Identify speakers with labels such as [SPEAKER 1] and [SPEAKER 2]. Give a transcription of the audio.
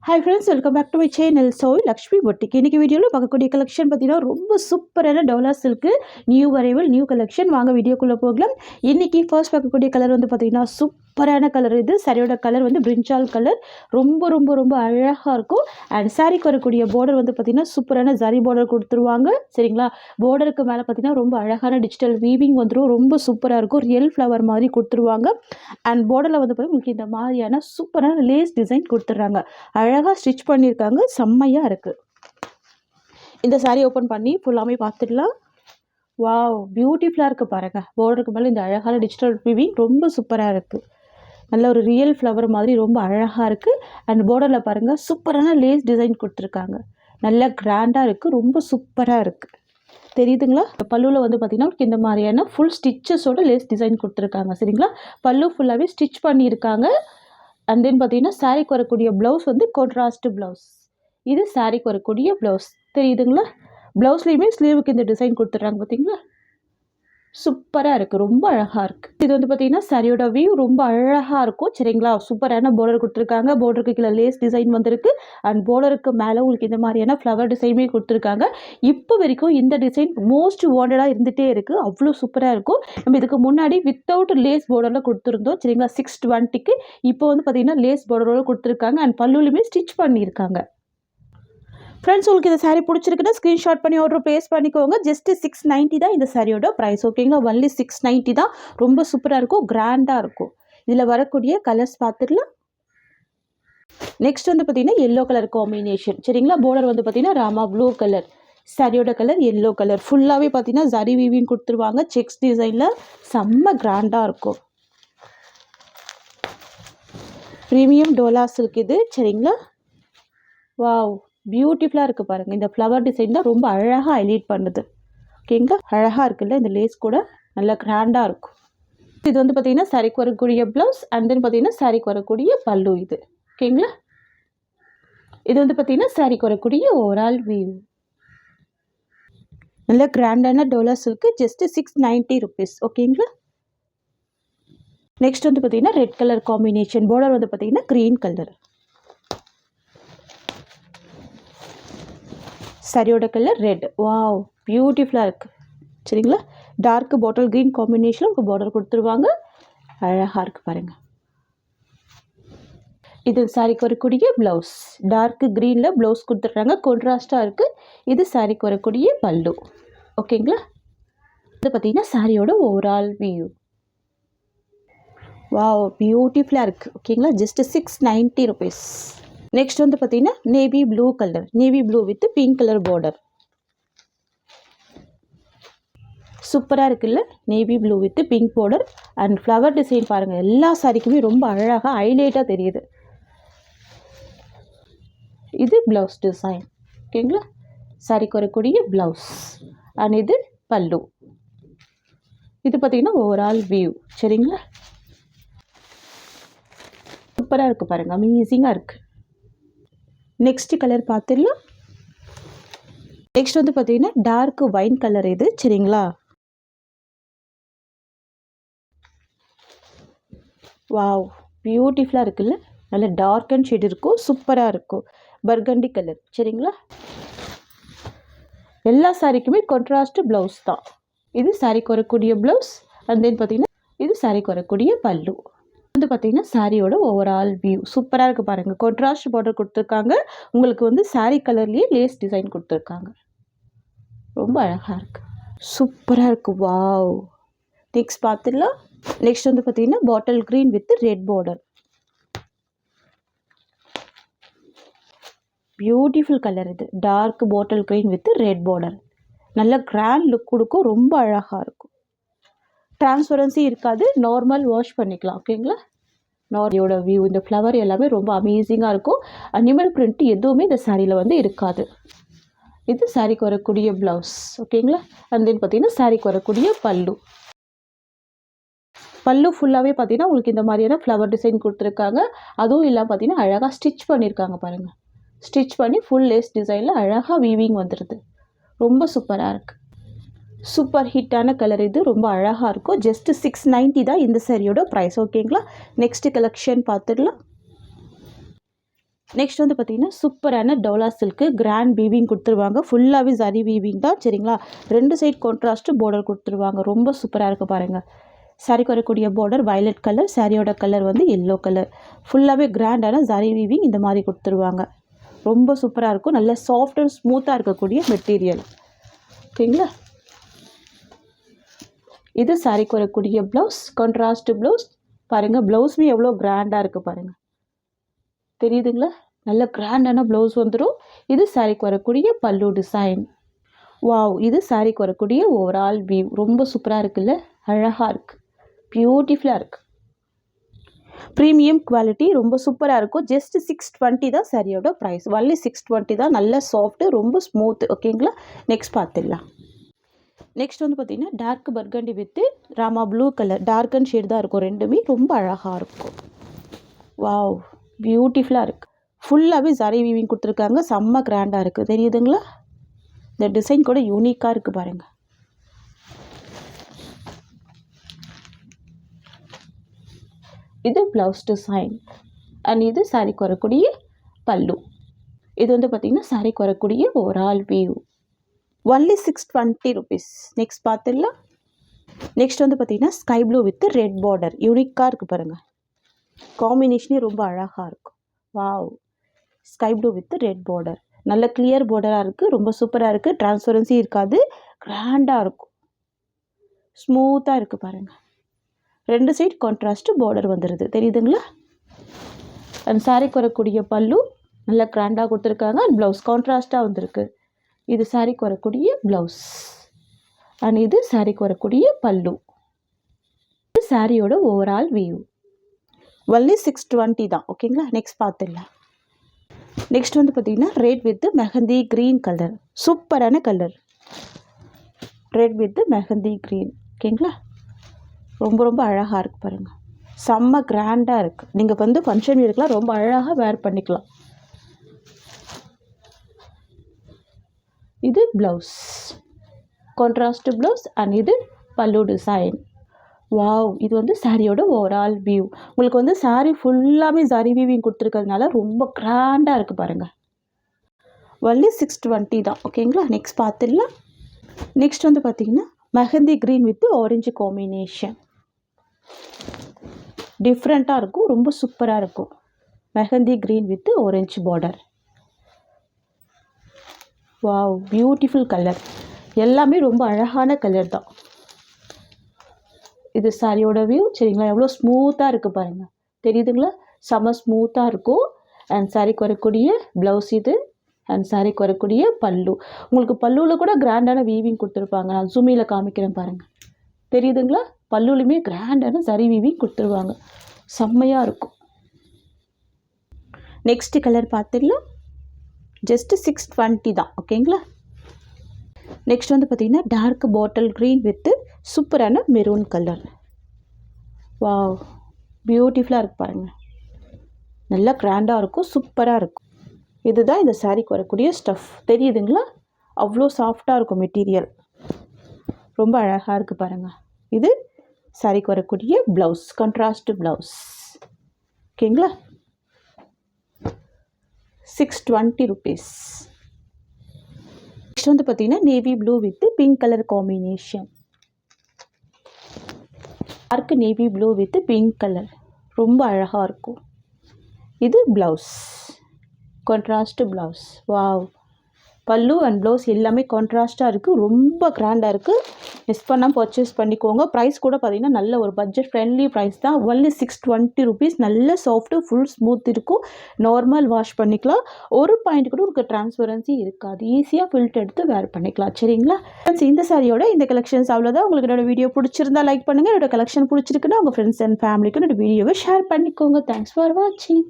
[SPEAKER 1] Hi friends, welcome back to my channel. So, Lakshmi Boutique. இன்னைக்கு வீடியோவில் பார்க்கக்கூடிய collection பார்த்தீங்கன்னா ரொம்ப சூப்பரான Dola silk new arrival new collection. வாங்க வீடியோக்குள்ளே போகலாம். இன்னைக்கு ஃபர்ஸ்ட் பார்க்கக்கூடிய கலர் வந்து பார்த்தீங்கன்னா சூப்பரான கலர். இது சரியோட கலர் வந்து பிரிஞ்சால் கலர். ரொம்ப ரொம்ப ரொம்ப அழகாக இருக்கும். அண்ட் சாரிக்கு வரக்கூடிய பார்டர் வந்து பார்த்தீங்கன்னா சூப்பரான ஜரி பார்டர் கொடுத்துருவாங்க. சரிங்களா? பார்டருக்கு மேலே பார்த்தீங்கன்னா ரொம்ப அழகான டிஜிட்டல் வீவிங் வந்துடும். ரொம்ப சூப்பராக இருக்கும். ரியல் ஃப்ளவர் மாதிரி கொடுத்துருவாங்க. அண்ட் பார்டரில் வந்து பார்த்தீங்கன்னா உங்களுக்கு இந்த மாதிரியான சூப்பரான லேஸ் டிசைன் கொடுத்துட்றாங்க. அழகாக ஸ்டிச் பண்ணியிருக்காங்க. செம்மையாக இருக்குது. இந்த சாரீ ஓப்பன் பண்ணி ஃபுல்லாமே பார்த்துடலாம். வாவ், பியூட்டிஃபுல்லாக இருக்குது பாருங்கள். பார்டருக்கு மேலே இந்த அழகான டிஜிட்டல் வீவிங் ரொம்ப சூப்பராக இருக்குது. நல்ல ஒரு ரியல் ஃப்ளவர் மாதிரி ரொம்ப அழகாக இருக்குது. அண்ட் பார்டரில் பாருங்கள் சூப்பரான லேஸ் டிசைன் கொடுத்துருக்காங்க. நல்லா கிராண்டாக இருக்குது. ரொம்ப சூப்பராக இருக்குது. தெரியுதுங்களா? பல்லுவில் வந்து பார்த்திங்கன்னா இந்த மாதிரியான ஃபுல் ஸ்டிச்சஸோட லேஸ் டிசைன் கொடுத்துருக்காங்க. சரிங்களா? பல்லு ஃபுல்லாகவே ஸ்டிச் பண்ணியிருக்காங்க. அண்ட் தென் பார்த்தீங்கன்னா சாரீக்கு வரக்கூடிய ப்ளவுஸ் வந்து கான்ட்ராஸ்ட் ப்ளவுஸ். இது சாரீக்கு வரக்கூடிய ப்ளவுஸ். தெரியுதுங்களா? ப்ளவுஸ்லேயுமே ஸ்லீவுக்கு இந்த டிசைன் கொடுத்துட்றாங்க. பார்த்தீங்களா? சூப்பராக இருக்குது. ரொம்ப அழகாக இருக்குது. இது வந்து பார்த்திங்கன்னா சாரியோட வியூ ரொம்ப அழகாக இருக்கும். சரிங்களா? சூப்பரான பார்டர் கொடுத்துருக்காங்க. பார்டருக்கு கீழே லேஸ் டிசைன் வந்திருக்கு. அண்ட் பார்டருக்கு மேலே உங்களுக்கு இந்த மாதிரியான ஃப்ளவர் டிசைனுமே கொடுத்துருக்காங்க. இப்போ வரைக்கும் இந்த டிசைன் மோஸ்ட் வாண்டடாக இருந்துகிட்டே இருக்குது. அவ்வளோ சூப்பராக இருக்கும். நம்ம இதுக்கு முன்னாடி வித்தவுட் லேஸ் பார்டரில் கொடுத்துருந்தோம். சரிங்களா? 620க்கு இப்போ வந்து பார்த்திங்கன்னா லேஸ் பார்டரோடு கொடுத்துருக்காங்க. அண்ட் பல்லுலையுமே ஸ்டிச் பண்ணியிருக்காங்க. ஃப்ரெண்ட்ஸ், உங்களுக்கு இந்த சாரீ பிடிச்சிருக்குன்னா ஸ்க்ரீன்ஷாட் பண்ணி ஆர்டர் ப்ளேஸ் பண்ணிக்கோங்க. ஜஸ்ட் 690 தான் இந்த சாரியோட ப்ரைஸ். ஓகேங்களா? ஒன்லி 690 தான். ரொம்ப சூப்பராக இருக்கும். கிராண்டாக இருக்கும். இதில் வரக்கூடிய கலர்ஸ் பார்த்துடலாம். நெக்ஸ்ட் வந்து பார்த்திங்கன்னா எல்லோ கலர் காம்பினேஷன். சரிங்களா? பார்டர் வந்து பார்த்திங்கன்னா ராமா ப்ளூ கலர். சாரியோட கலர் எல்லோ கலர். ஃபுல்லாகவே பார்த்திங்கன்னா ஜரி வீவிங் கொடுத்துருவாங்க. செக்ஸ் டிசைனில் செம்ம கிராண்டாக இருக்கும். ப்ரீமியம் டோலா சில்க் இது. சரிங்களா? வாவ், பியூட்டிஃபுல்லாக இருக்குது பாருங்கள். இந்த ஃப்ளவர் டிசைன் தான் ரொம்ப அழகாக ஹைலைட் பண்ணுது. ஓகேங்களா? அழகாக இருக்குல்ல? இந்த லேஸ் கூட நல்லா கிராண்டாக இருக்கும். இது வந்து பார்த்திங்கன்னா சாரிக்கு வரக்கூடிய ப்ளவுஸ். அண்ட் தென் பார்த்திங்கன்னா சாரிக்கு வரக்கூடிய பல்லு இது. ஓகேங்களா? இது வந்து பார்த்திங்கன்னா சாரிக்கு வரக்கூடிய ஓவரால் வியூ. நல்ல கிராண்டான டோலா சில்க்கு. Just 690 rupees. ஓகேங்களா? நெக்ஸ்ட் வந்து பார்த்திங்கன்னா ரெட் கலர் காம்பினேஷன். பார்டர் வந்து பார்த்திங்கன்னா க்ரீன் கலர். சாரியோட கலர் ரெட். வாவ், பியூட்டிஃபுல்லாக இருக்குது. சரிங்களா? டார்க் பாட்டில் க்ரீன் காம்பினேஷனில் உங்களுக்கு பார்டர் கொடுத்துருவாங்க. அழகாக இருக்குது பாருங்கள். இது சாரிக்கு வரக்கூடிய ப்ளவுஸ். டார்க் க்ரீனில் ப்ளவுஸ் கொடுத்துட்றாங்க. கான்ட்ராஸ்ட்டாக இருக்குது. இது சாரிக்கு வரக்கூடிய பல்லு. ஓகேங்களா? இது பார்த்திங்கன்னா சாரியோட ஓவரால் வியூ. வாவ், பியூட்டிஃபுல்லாக இருக்குது. ஓகேங்களா? Just 690 rupees. நெக்ஸ்ட் வந்து பார்த்திங்கன்னா navy blue colour. Navy blue with pink colour border. சூப்பராக இருக்குல்ல? Navy blue with pink border. And flower design பாருங்கள். எல்லா சாரிக்குமே ரொம்ப அழகாக ஹைலைட்டாக தெரியுது. இது ப்ளவுஸ் டிசைன். ஓகேங்களா? சாரிக்கு வரக்கூடிய ப்ளவுஸ். அண்ட் இது பல்லு. இது பார்த்திங்கன்னா ஓவரால் வியூ. சரிங்களா? சூப்பராக இருக்குது பாருங்கள். அமேசிங்காக இருக்குது. நெக்ஸ்ட் கலர் பார்த்துடலாம். நெக்ஸ்ட் வந்து பார்த்தீங்கன்னா டார்க் வைன் கலர் இது. சரிங்களா? வாவ், பியூட்டிஃபுல்லாக இருக்குல்ல? நல்ல டார்க் அண்ட் ஷேட் இருக்கும். சூப்பராக இருக்கும். Burgundy colour. சரிங்களா? எல்லா சாரிக்குமே கான்ட்ராஸ்ட் ப்ளவுஸ் தான். இது சாரிக்கு வரக்கூடிய ப்ளவுஸ். அண்ட் தென் பார்த்தீங்கன்னா இது சாரிக்கு வரக்கூடிய பல்லு. வந்து பார்த்திங்கன்னா சாரியோட ஓவரால் வியூ சூப்பராக இருக்குது பாருங்கள். கான்ட்ராஸ்ட் பார்டர் கொடுத்துருக்காங்க. உங்களுக்கு வந்து சாரீ கலர்லேயே லேஸ் டிசைன் கொடுத்துருக்காங்க. ரொம்ப அழகாக இருக்குது. சூப்பராக இருக்குது. வாவ். நெக்ஸ்ட் பார்த்துடலாம். நெக்ஸ்ட் வந்து பார்த்திங்கன்னா bottle green with red border. Beautiful colour இது. Dark bottle green with red border. நல்ல கிராண்ட் லுக் கொடுக்கும். ரொம்ப அழகாக இருக்கும். டிரான்ஸ்பரன்சி இருக்காது. நார்மல் வாஷ் பண்ணிக்கலாம். ஓகேங்களா? நாரியோட வியூ. இந்த ஃப்ளவர் எல்லாமே ரொம்ப அமேசிங்காக இருக்கும். அனிமல் பிரிண்ட் எதுவுமே இந்த சாரியில் வந்து இருக்காது. இது சாரிக்கு வரக்கூடிய ப்ளவுஸ். ஓகேங்களா? அண்ட் தென் பார்த்தீங்கன்னா சாரிக்கு வரக்கூடிய பல்லு. பல்லு ஃபுல்லாகவே பார்த்தீங்கன்னா உங்களுக்கு இந்த மாதிரியான ஃப்ளவர் டிசைன் கொடுத்துருக்காங்க. அதுவும் இல்லாமல் பார்த்தீங்கன்னா அழகாக ஸ்டிச் பண்ணியிருக்காங்க பாருங்கள். ஸ்டிச் பண்ணி ஃபுல் லேஸ் டிசைனில் அழகாக வீவிங் வந்துடுது. ரொம்ப சூப்பராக இருக்குது. சூப்பர் ஹிட்டான கலர் இது. ரொம்ப அழகாக இருக்கும். ஜஸ்ட் 690 தான் இந்த சாரியோட ப்ரைஸ். ஓகேங்களா? நெக்ஸ்ட் கலெக்ஷன் பார்த்துடலாம். நெக்ஸ்ட் வந்து பார்த்திங்கன்னா சூப்பரான டோலா சில்க்கு கிராண்ட் வீவிங் கொடுத்துருவாங்க. ஃபுல்லாகவே ஜரி வீவிங் தான் சரிங்களா. 2 சைட் கான்ட்ராஸ்ட்டு பார்டர் கொடுத்துருவாங்க. ரொம்ப சூப்பராக இருக்குது பாருங்கள். சாரிக்கு வரக்கூடிய பார்டர் வயலட் கலர், சாரியோட கலர் வந்து எல்லோ கலர். ஃபுல்லாகவே கிராண்டான ஜரி வீவிங் இந்த மாதிரி கொடுத்துருவாங்க. ரொம்ப சூப்பராக இருக்கும். நல்ல சாஃப்ட் அண்ட் ஸ்மூத்தாக இருக்கக்கூடிய மெட்டீரியல் ஓகேங்களா. இது சாரிக்கு வரக்கூடிய ப்ளவுஸ், கான்ட்ராஸ்ட் ப்ளவுஸ் பாருங்கள். ப்ளவுஸுமே எவ்வளோ கிராண்டாக இருக்குது பாருங்கள், தெரியுதுங்களா. நல்ல கிராண்டான ப்ளவுஸ் வந்துடும். இது சாரிக்கு வரக்கூடிய பல்லு டிசைன். வாவ், இது சாரிக்கு வரக்கூடிய ஓவரால் வியூ. ரொம்ப சூப்பராக இருக்குல்ல, அழகாக இருக்குது, பியூட்டிஃபுல்லாக இருக்குது. ப்ரீமியம் குவாலிட்டி, ரொம்ப சூப்பராக இருக்கும். ஜஸ்ட் 620 தான் சாரியோட ப்ரைஸ். ஒன்லி 620 தான். நல்ல சாஃப்ட்டு, ரொம்ப ஸ்மூத்து ஓகேங்களா. நெக்ஸ்ட் பார்த்துடலாம். நெக்ஸ்ட் வந்து பார்த்திங்கன்னா dark burgundy with Rama blue colour. Dark and shade தான் இருக்கும் ரெண்டுமே. ரொம்ப அழகாக இருக்கும். வாவ், பியூட்டிஃபுல்லாக இருக்குது. ஃபுல்லாகவே ஜரி வீவிங் கொடுத்துருக்காங்க. செம்ம கிராண்டாக இருக்குது, தெரியுதுங்களா. இந்த டிசைன் கூட யூனிக்காக இருக்குது பாருங்கள். இது ப்ளவுஸ் டிசைன் அண்ட் இது சாரிக்கு வரக்கூடிய பல்லு. இது வந்து பார்த்திங்கன்னா சாரிக்கு வரக்கூடிய overall view. Only 620 rupees. Next பார்த்துடலாம். நெக்ஸ்ட் வந்து பார்த்திங்கன்னா sky blue with red border. யூனிக்காக இருக்குது பாருங்கள். காம்பினேஷனே ரொம்ப அழகாக இருக்கும். Wow, sky blue with red border. நல்ல கிளியர் பார்டராக இருக்குது. ரொம்ப சூப்பராக இருக்குது. டிரான்ஸ்பரன்சி இருக்காது, கிராண்டாக இருக்கும், ஸ்மூத்தாக இருக்குது பாருங்கள். 2 சைட் கான்ட்ராஸ்ட்டு பார்டர் வந்துடுது, தெரியுதுங்களா. அண்ட் சாரிக்கு வரக்கூடிய பல்லு நல்லா கிராண்டாக கொடுத்துருக்காங்க. அண்ட் ப்ளவுஸ் கான்ட்ராஸ்ட்டாக வந்திருக்கு. இது சாரிக்கு வரக்கூடிய ப்ளவுஸ் அண்ட் இது சாரிக்கு வரக்கூடிய பல்லு. இது சாரியோட ஓவரால் வியூ. ஒன்லி 620 தான் ஓகேங்களா. நெக்ஸ்ட் பார்த்துடலாம். நெக்ஸ்ட் வந்து பார்த்திங்கன்னா red with mehndi green colour. சூப்பரான colour, red with mehndi green ஓகேங்களா. ரொம்ப ரொம்ப அழகாக இருக்குது பாருங்கள். செம்ம கிராண்டாக இருக்குது. நீங்கள் வந்து ஃபங்க்ஷன் வீருக்கெலாம் ரொம்ப அழகாக வேர் பண்ணிக்கலாம். இது ப்ளவுஸ், கான்ட்ராஸ்ட் ப்ளவுஸ் அண்ட் இது பல்லு டிசைன். வாவ், இது வந்து சாரியோட ஓவரால் வியூ. உங்களுக்கு வந்து சாரி ஃபுல்லாகவே ஜரி வீவிங் கொடுத்துருக்கிறதுனால ரொம்ப கிராண்டாக இருக்குது பாருங்கள். ஒன்லி 620 தான் ஓகேங்களா. நெக்ஸ்ட் பார்த்துடலாம். நெக்ஸ்ட் வந்து பார்த்திங்கன்னா mehndi green with orange combination. டிஃப்ரெண்ட்டாக இருக்கும், ரொம்ப சூப்பராக இருக்கும். Mehndi green with orange border. Wow, beautiful colour. எல்லாமே ரொம்ப அழகான கலர் தான். இது சாரியோட வியூ சரிங்களா. எவ்வளோ ஸ்மூத்தாக இருக்குது பாருங்கள், தெரியுதுங்களா. செம்ம ஸ்மூத்தாக இருக்கும். அண்ட் சாரிக்கு வரக்கூடிய ப்ளவுஸ் இது அண்ட் சாரிக்கு வரக்கூடிய பல்லு. உங்களுக்கு பல்லுவில் கூட கிராண்டான வீவிங் கொடுத்துருப்பாங்க. நான் ஜூமியில் காமிக்கிறேன் பாருங்கள், தெரியுதுங்களா. பல்லுலையுமே கிராண்டான ஜரி வீவிங் கொடுத்துருவாங்க. செம்மையாக இருக்கும். நெக்ஸ்ட் கலர் பார்த்துடலாம். ஜஸ்ட்டு 620 தான் ஓகேங்களா. நெக்ஸ்ட் வந்து பார்த்திங்கன்னா டார்க் பாட்டில் க்ரீன் வித்து சூப்பரான மெரூன் கலர். வாவ், பியூட்டிஃபுல்லாக இருக்குது பாருங்கள். நல்லா கிராண்டாக இருக்கும், சூப்பராக இருக்கும். இதுதான் இந்த சாரிக்கு வரக்கூடிய ஸ்டஃப், தெரியுதுங்களா. அவ்வளோ சாஃப்டாக இருக்கும் மெட்டீரியல். ரொம்ப அழகாக இருக்குது பாருங்கள். இது சாரிக்கு வரக்கூடிய ப்ளவுஸ், கான்ட்ராஸ்ட் ப்ளவுஸ் ஓகேங்களா. 620 ருபீஸ். நெக்ஸ்ட் வந்து பார்த்திங்கன்னா navy blue with pink colour combination. Dark navy blue with pink colour ரொம்ப அழகாக இருக்கும். இது blouse, contrast blouse. Wow, pallu and blouse எல்லாமே கான்ட்ராஸ்ட்டாக இருக்குது. ரொம்ப கிராண்டாக இருக்குது. மிஸ் பண்ணாமல் பர்ச்சேஸ் பண்ணிக்கோங்க. ப்ரைஸ் கூட பார்த்திங்கன்னா நல்ல ஒரு பட்ஜெட் ஃப்ரெண்ட்லி ப்ரைஸ் தான். Only 620 rupees. நல்ல சாஃப்ட்டு ஃபுல் ஸ்மூத் இருக்கும். நார்மல் வாஷ் பண்ணிக்கலாம். ஒரு பாயிண்ட் கூட உங்களுக்கு டிரான்ஸ்பரன்சி இருக்காது. ஈஸியாக ஃபில்ட் எடுத்து வேர் பண்ணிக்கலாம் சரிங்களா. இந்த சாரியோட இந்த கலெக்ஷன்ஸ் அவ்வளோதான். உங்களுக்கு என்னோட வீடியோ பிடிச்சிருந்தா லைக் பண்ணுங்கள். என்னோட கலெக்ஷன் பிடிச்சிருக்குன்னா உங்கள் ஃப்ரெண்ட்ஸ் அண்ட் ஃபேமிலிக்கு என்னோட வீடியோவை ஷேர் பண்ணிக்கோங்க. தேங்க்ஸ் ஃபார் வாட்சிங்.